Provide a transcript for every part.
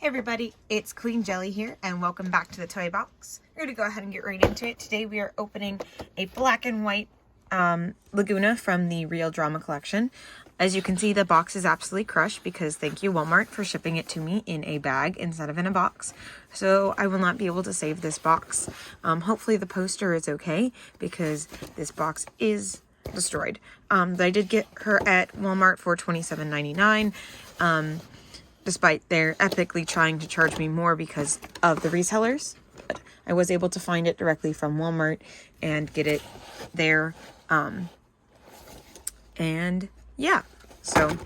Hey everybody, it's Queen Jelly here and welcome back to the toy box. We're going to go ahead and get right into it. Today we are opening a black and white Lagoona from the Real Drama collection. As you can see, the box is absolutely crushed because thank you Walmart for shipping it to me in a bag instead of in a box. So I will not be able to save this box. Hopefully the poster is okay because this box is destroyed. I did get her at Walmart for $27.99. Despite their epically trying to charge me more because of the resellers. But I was able to find it directly from Walmart and get it there. And yeah, so I'm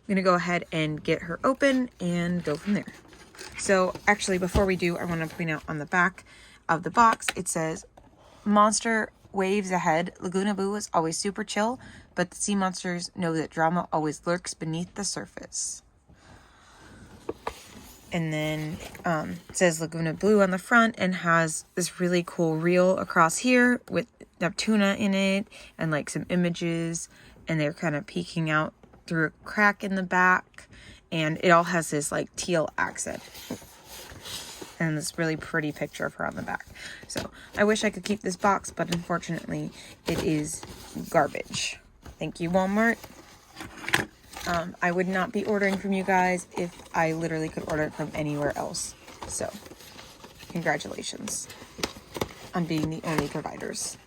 going to go ahead and get her open and go from there. So actually, before we do, I want to point out on the back of the box, it says, "Monster waves ahead. Lagoona Blue is always super chill, but the sea monsters know that drama always lurks beneath the surface." And then it says Lagoona Blue on the front and has this really cool reel across here with Neptuna in it and like some images, and they're kind of peeking out through a crack in the back, and it all has this like teal accent and this really pretty picture of her on the back. So I wish I could keep this box, but unfortunately it is garbage. Thank you, Walmart. I would not be ordering from you guys if I literally could order it from anywhere else. So, congratulations on being the only providers.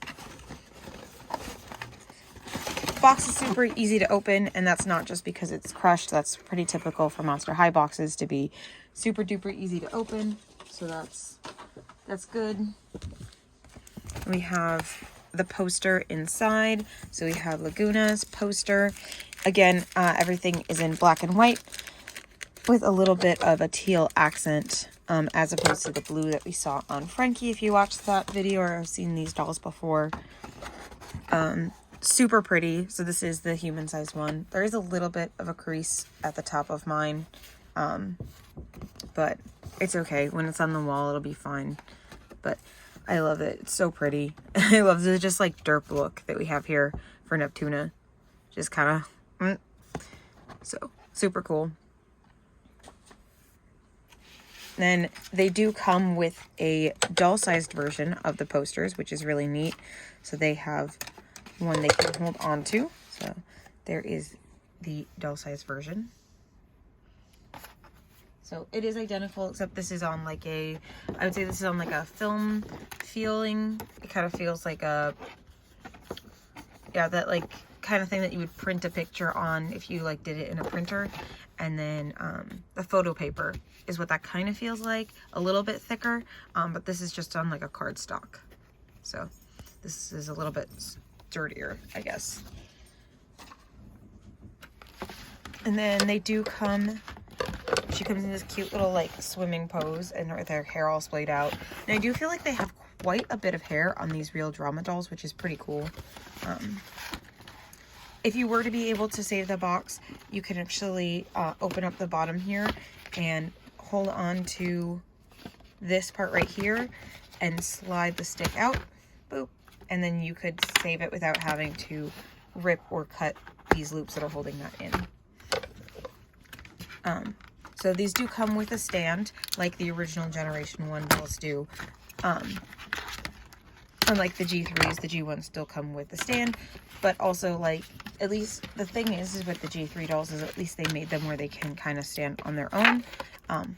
Box is super easy to open, and that's not just because it's crushed. That's pretty typical for Monster High boxes to be super duper easy to open. So that's good. We have the poster inside. So we have Lagoona's poster. Again, everything is in black and white with a little bit of a teal accent, as opposed to the blue that we saw on Frankie. If you watched that video or have seen these dolls before, super pretty. So this is the human-sized one. There is a little bit of a crease at the top of mine, but it's okay. When it's on the wall, it'll be fine. But I love it. It's so pretty. I love the just like derp look that we have here for Neptuna. Just kind of... So, super cool. Then they do come with a doll-sized version of the posters, which is really neat. So they have one they can hold on to. So there is the doll-sized version. So it is identical, except this is on like I would say this is on like a film feeling. It kind of feels like that like kind of thing that you would print a picture on if you like did it in a printer. And then the photo paper is what that kind of feels like, a little bit thicker, but this is just on like a cardstock. So this is a little bit sturdier, I guess. And then they do come, she comes in this cute little like swimming pose and with her hair all splayed out. And I do feel like they have quite a bit of hair on these Real Drama dolls, which is pretty cool. If you were to be able to save the box, you can actually open up the bottom here and hold on to this part right here and slide the stick out, boop, and then you could save it without having to rip or cut these loops that are holding that in. So these do come with a stand, like the original Generation 1 dolls do. Unlike the G3s, the G1s still come with the stand, but also like, at least the thing is with the G3 dolls is at least they made them where they can kind of stand on their own. I'm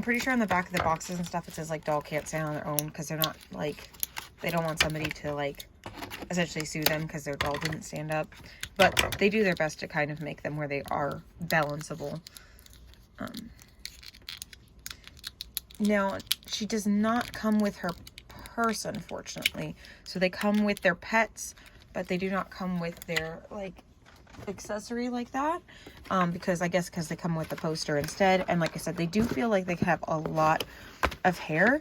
pretty sure on the back of the boxes and stuff it says like doll can't stand on their own because they're not like, they don't want somebody to like essentially sue them because their doll didn't stand up, but they do their best to kind of make them where they are balanceable. Now she does not come with her purse, unfortunately. So they come with their pets, but they do not come with their like accessory like that, because I guess because they come with the poster instead. And like I said, they do feel like they have a lot of hair.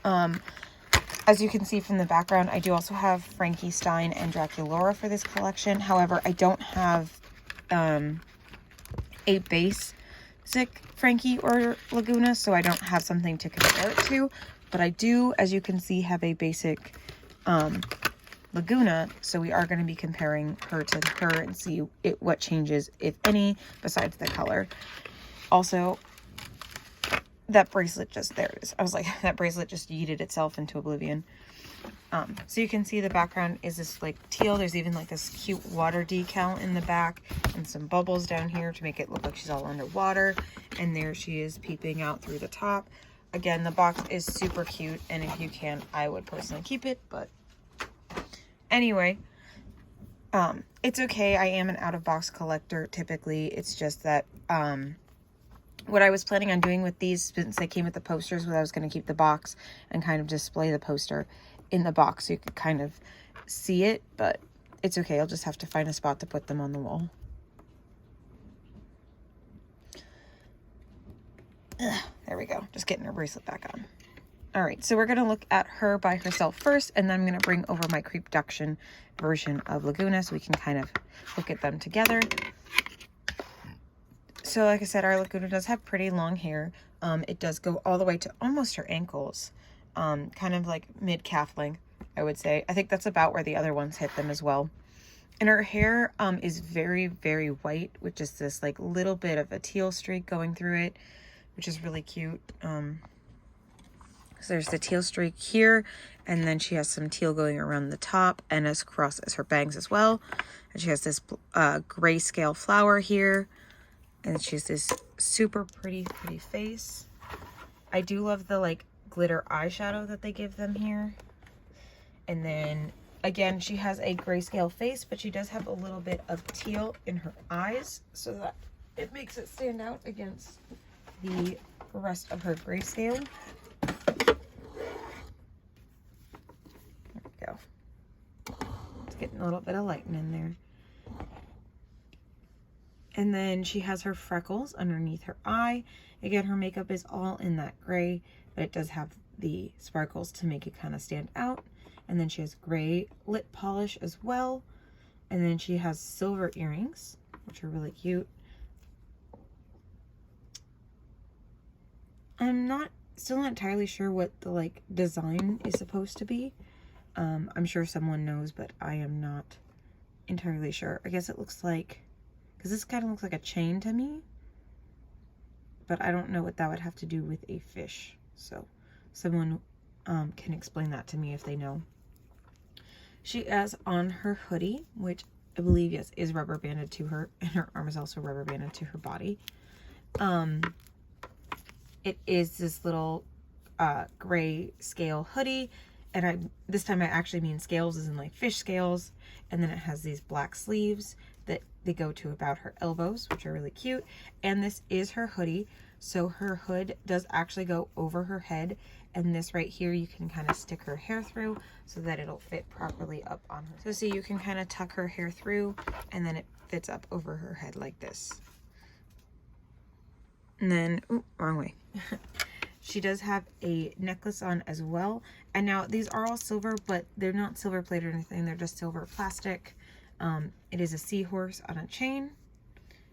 As you can see from the background, I do also have Frankie Stein and Draculaura for this collection. However, I don't have a basic Frankie or Lagoona, so I don't have something to compare it to. But I do, as you can see, have a basic Lagoona, so we are going to be comparing her to her and see what changes, if any, besides the color. Also, that bracelet just, there it is. I was like, that bracelet just yeeted itself into oblivion. So you can see the background is this like teal. There's even like this cute water decal in the back and some bubbles down here to make it look like she's all underwater. And there she is peeping out through the top. Again, the box is super cute, and if you can, I would personally keep it, but anyway, it's okay. I am an out-of-box collector typically. It's just that what I was planning on doing with these, since they came with the posters, was I was going to keep the box and kind of display the poster in the box so you could kind of see it, but it's okay. I'll just have to find a spot to put them on the wall. Ugh, there we go. Just getting her bracelet back on. All right, so we're going to look at her by herself first, and then I'm going to bring over my Creepduction version of Lagoona so we can kind of look at them together. So like I said, our Lagoona does have pretty long hair. It does go all the way to almost her ankles, kind of like mid-calf length, I would say. I think that's about where the other ones hit them as well. And her hair is very, very white, with just this like little bit of a teal streak going through it, which is really cute. So there's the teal streak here, and then she has some teal going around the top and as across as her bangs as well. And she has this grayscale flower here, and she has this super pretty face. I do love the like glitter eyeshadow that they give them here. And then again, she has a grayscale face, but she does have a little bit of teal in her eyes, so that it makes it stand out against the rest of her grayscale. There we go. It's getting a little bit of lighting in there. And then she has her freckles underneath her eye. Again, her makeup is all in that gray, but it does have the sparkles to make it kind of stand out. And then she has gray lip polish as well. And then she has silver earrings, which are really cute. I'm still not entirely sure what the like design is supposed to be. I'm sure someone knows, but I am not entirely sure. I guess it looks like, because this kind of looks like a chain to me, but I don't know what that would have to do with a fish. So someone can explain that to me if they know. She has on her hoodie, which I believe, yes, is rubber banded to her, and her arm is also rubber banded to her body. It is this little gray scale hoodie, and this time I actually mean scales as in like fish scales, and then it has these black sleeves that they go to about her elbows, which are really cute. And this is her hoodie, so her hood does actually go over her head, and this right here you can kind of stick her hair through so that it'll fit properly up on her. So see, you can kind of tuck her hair through, and then it fits up over her head like this. And then, ooh, wrong way. She does have a necklace on as well. And now these are all silver, but they're not silver plated or anything. They're just silver plastic. It is a seahorse on a chain.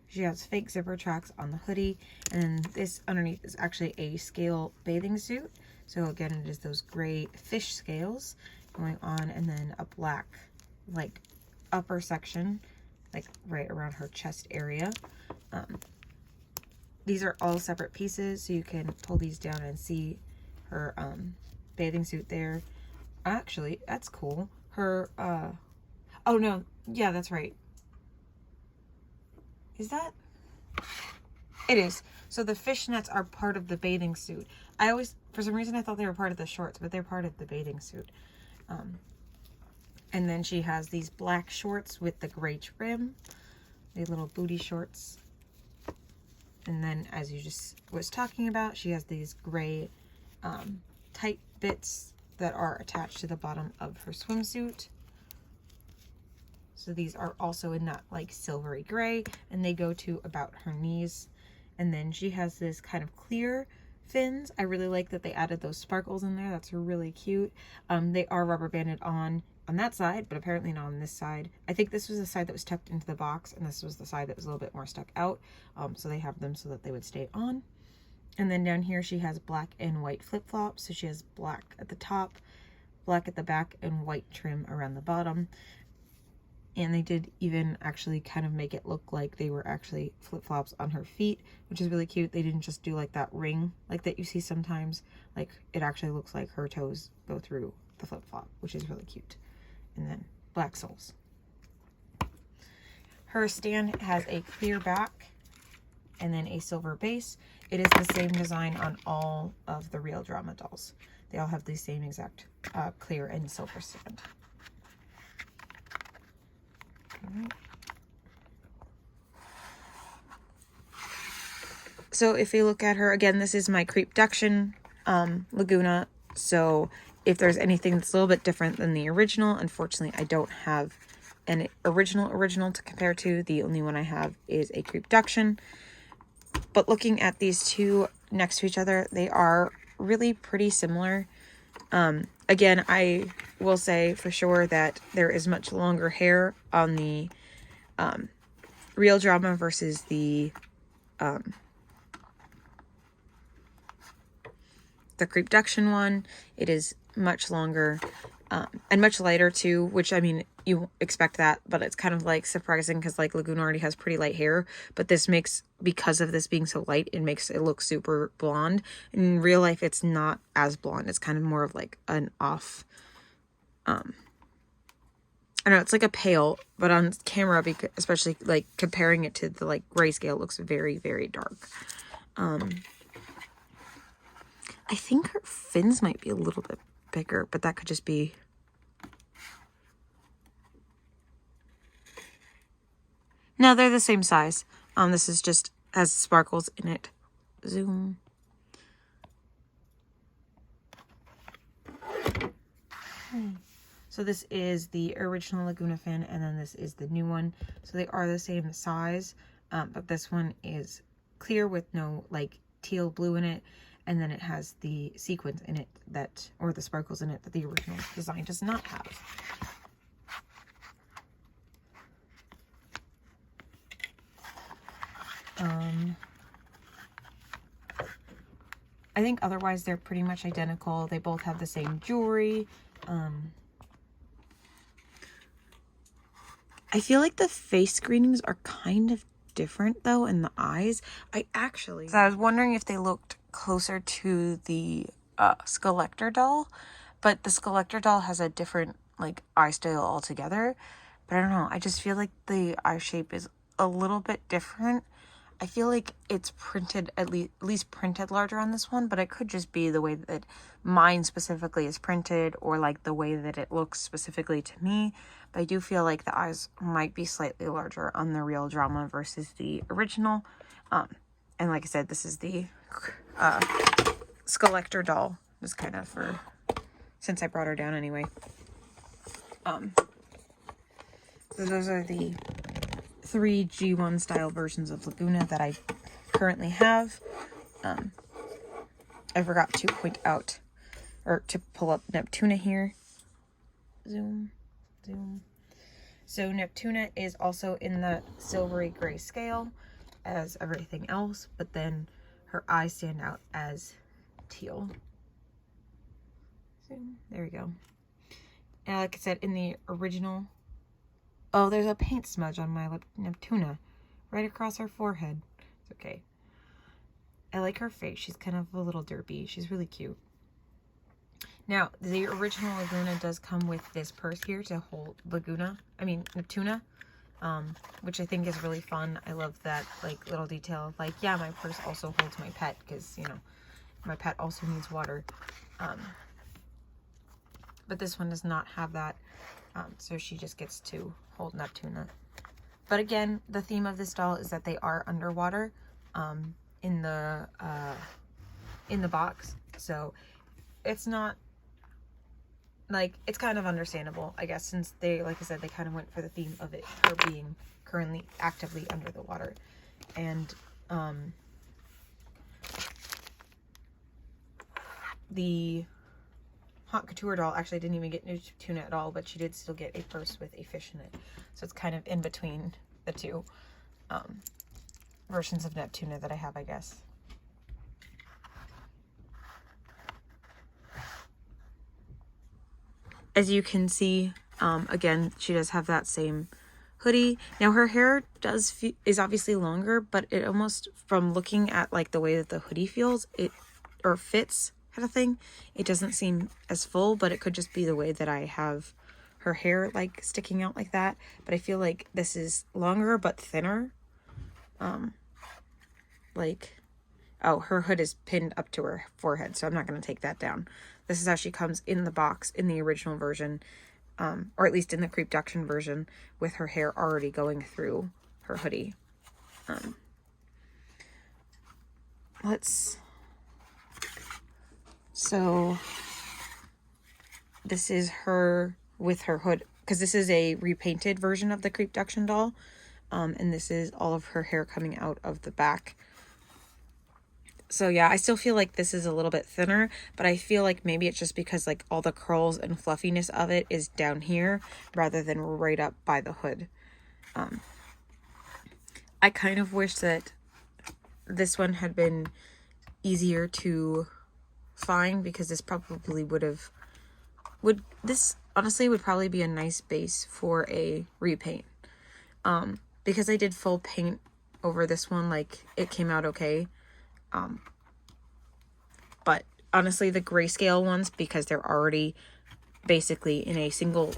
She has fake zipper tracks on the hoodie. And then this underneath is actually a scale bathing suit. So again, it is those gray fish scales going on, and then a black like upper section, like right around her chest area. These are all separate pieces, so you can pull these down and see her bathing suit there. Actually, that's cool. Her, oh no, yeah, that's right. Is that? It is. So the fishnets are part of the bathing suit. I always, for some reason, I thought they were part of the shorts, but they're part of the bathing suit. And then she has these black shorts with the gray trim, the little booty shorts. And then, as you just was talking about, she has these gray tight bits that are attached to the bottom of her swimsuit. So these are also in that like silvery gray, and they go to about her knees. And then she has this kind of clear fins. I really like that they added those sparkles in there. That's really cute. They are rubber banded on that side, but apparently not on this side. I think this was the side that was tucked into the box, and this was the side that was a little bit more stuck out. So they have them so that they would stay on. And then down here she has black and white flip-flops. So she has black at the top, black at the back, and white trim around the bottom. And they did even actually kind of make it look like they were actually flip-flops on her feet, which is really cute. They didn't just do like that ring like that you see sometimes. Like, it actually looks like her toes go through the flip-flop, which is really cute. And then black soles. Her stand has a clear back and then a silver base. It is the same design on all of the Real Drama dolls. They all have the same exact clear and silver stand. So if you look at her, again, this is my Creepduction Lagoona. So if there's anything that's a little bit different than the original, unfortunately, I don't have an original to compare to. The only one I have is a Creepduction. But looking at these two next to each other, they are really pretty similar. Again, I will say for sure that there is much longer hair on the Real Drama versus the Creepduction one. It is much longer and much lighter too, which, I mean, you expect that, but it's kind of like surprising because like Lagoona already has pretty light hair, but this makes, because of this being so light, it makes it look super blonde. In real life, it's not as blonde. It's kind of more of like an off, I know it's like a pale, but on camera, because especially like comparing it to the like grayscale, looks very, very dark. I think her fins might be a little bit bigger, but that could just be... No, they're the same size. This is just has sparkles in it. Zoom. So this is the original Lagoona fin, and then this is the new one. So they are the same size, but this one is clear with no like teal blue in it. And then it has the sequins in it that, or the sparkles in it that the original design does not have. I think otherwise they're pretty much identical. They both have the same jewelry. I feel like the face screenings are kind of different though in the eyes. So I was wondering if they looked closer to the Skelector doll, but the Skelector doll has a different like eye style altogether. But I don't know, I just feel like the eye shape is a little bit different. I feel like it's printed, at least printed larger on this one, but it could just be the way that mine specifically is printed, or like the way that it looks specifically to me. But I do feel like the eyes might be slightly larger on the Real Drama versus the original. And like I said, this is the Skelector doll, just kind of for, since I brought her down anyway. So those are the 3 G1 style versions of Lagoona that I currently have. I forgot to point out, or to pull up Neptuna here. Zoom, zoom. So Neptuna is also in the silvery gray scale as everything else, but then her eyes stand out as teal. Zoom. There we go. And like I said, in the original... Oh, there's a paint smudge on my Neptuna right across her forehead. It's okay. I like her face. She's kind of a little derpy. She's really cute. Now, the original Lagoona does come with this purse here to hold Neptuna, which I think is really fun. I love that like little detail. Like, yeah, my purse also holds my pet because, you know, my pet also needs water. But this one does not have that. So she just gets to hold Neptuna. But again, the theme of this doll is that they are underwater in the box. So it's not like, it's kind of understandable, I guess, since they, like I said, they kind of went for the theme of it, her being currently actively under the water. And the Haute Couture doll actually didn't even get Neptuna at all, but she did still get a purse with a fish in it. So it's kind of in between the two versions of Neptuna that I have, I guess. As you can see, again, she does have that same hoodie. Now her hair is obviously longer, but it almost, from looking at like the way that the hoodie feels, or fits kind of thing, it doesn't seem as full, but it could just be the way that I have her hair like sticking out like that. But I feel like this is longer but thinner. Oh, her hood is pinned up to her forehead, so I'm not going to take that down. This is how she comes in the box in the original version, or at least in the Creepduction version, with her hair already going through her hoodie. So this is her with her hood, because this is a repainted version of the Creepduction doll, and this is all of her hair coming out of the back. So yeah, I still feel like this is a little bit thinner, but I feel like maybe it's just because like all the curls and fluffiness of it is down here rather than right up by the hood. I kind of wish that this one had been easier to find, because this probably this honestly would probably be a nice base for a repaint. Because I did full paint over this one, like it came out okay. But honestly, the grayscale ones, because they're already basically in a single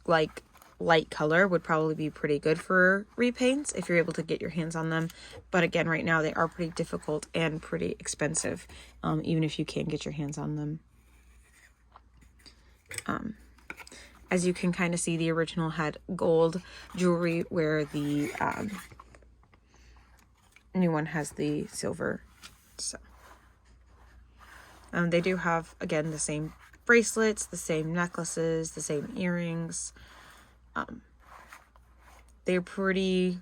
like light color, would probably be pretty good for repaints if you're able to get your hands on them. But again, right now they are pretty difficult and pretty expensive, even if you can get your hands on them. As you can kind of see, the original had gold jewelry, where the new one has the silver. So they do have, again, the same bracelets, the same necklaces, the same earrings. They're pretty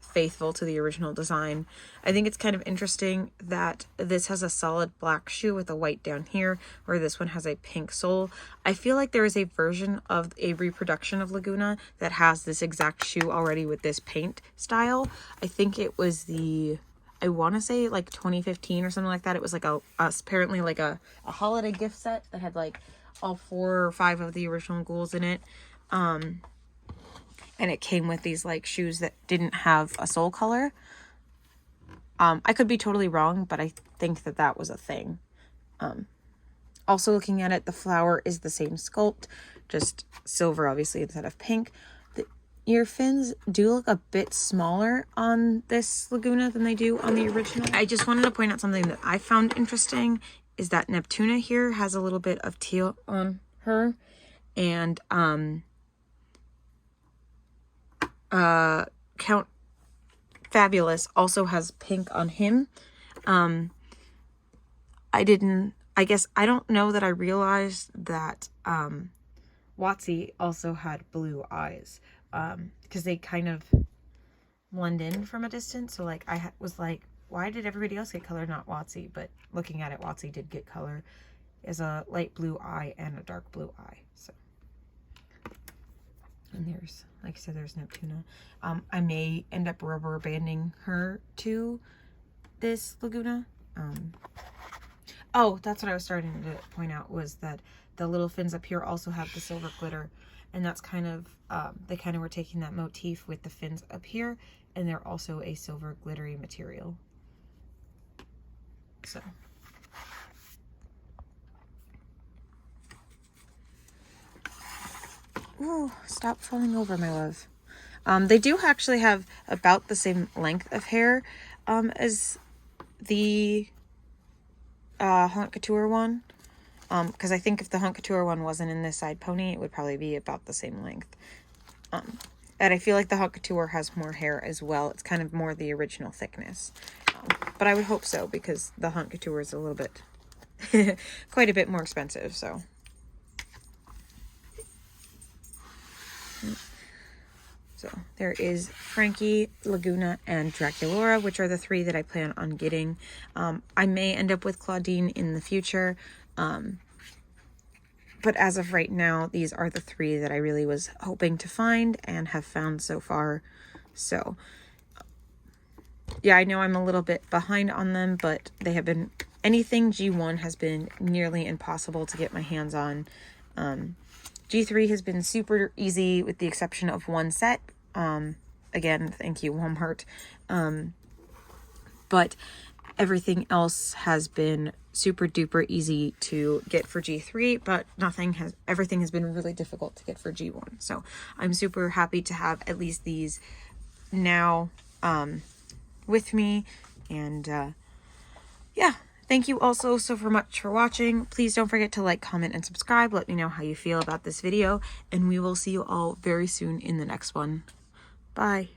faithful to the original design. I think it's kind of interesting that this has a solid black shoe with a white down here, where this one has a pink sole. I feel like there is a version of a reproduction of Lagoona that has this exact shoe already with this paint style. I think it was I want to say like 2015 or something like that. It was like apparently like a holiday gift set that had like all 4 or 5 of the original ghouls in it. And it came with these like shoes that didn't have a sole color. I could be totally wrong, but I think that was a thing. Also looking at it, the flower is the same sculpt, just silver obviously instead of pink. The ear fins do look a bit smaller on this Lagoona than they do on the original. I just wanted to point out something that I found interesting, is that Neptuna here has a little bit of teal on her, and Count Fabulous also has pink on him. I don't know that I realized that Watsy also had blue eyes, because they kind of blend in from a distance. So like I was like, why did everybody else get color, not Watsy? But looking at it, Watsy did get color, as a light blue eye and a dark blue eye. So, and there's, like I said, there's Neptuna. I may end up rubber banding her to this Lagoona. Oh, that's what I was starting to point out, was that the little fins up here also have the silver glitter, and that's kind of, they kind of were taking that motif with the fins up here, and they're also a silver glittery material. So. Ooh, stop falling over, my love. They do actually have about the same length of hair as the Haute Couture one. Because I think if the Haute Couture one wasn't in this side pony, it would probably be about the same length. And I feel like the Haute Couture has more hair as well. It's kind of more the original thickness. But I would hope so, because the Haute Couture is a little bit, quite a bit more expensive, so. So there is Frankie, Lagoona, and Draculaura, which are the 3 that I plan on getting. I may end up with Claudine in the future, but as of right now, these are the 3 that I really was hoping to find and have found so far. So yeah, I know I'm a little bit behind on them, but they have been, anything G1 has been nearly impossible to get my hands on. G3 has been super easy with the exception of one set, Again, thank you, Walmart. But everything else has been super duper easy to get for G3, but everything has been really difficult to get for G1. So I'm super happy to have at least these now with me. And yeah, thank you also so much for watching. Please don't forget to like, comment, and subscribe. Let me know how you feel about this video, and we will see you all very soon in the next one. Bye.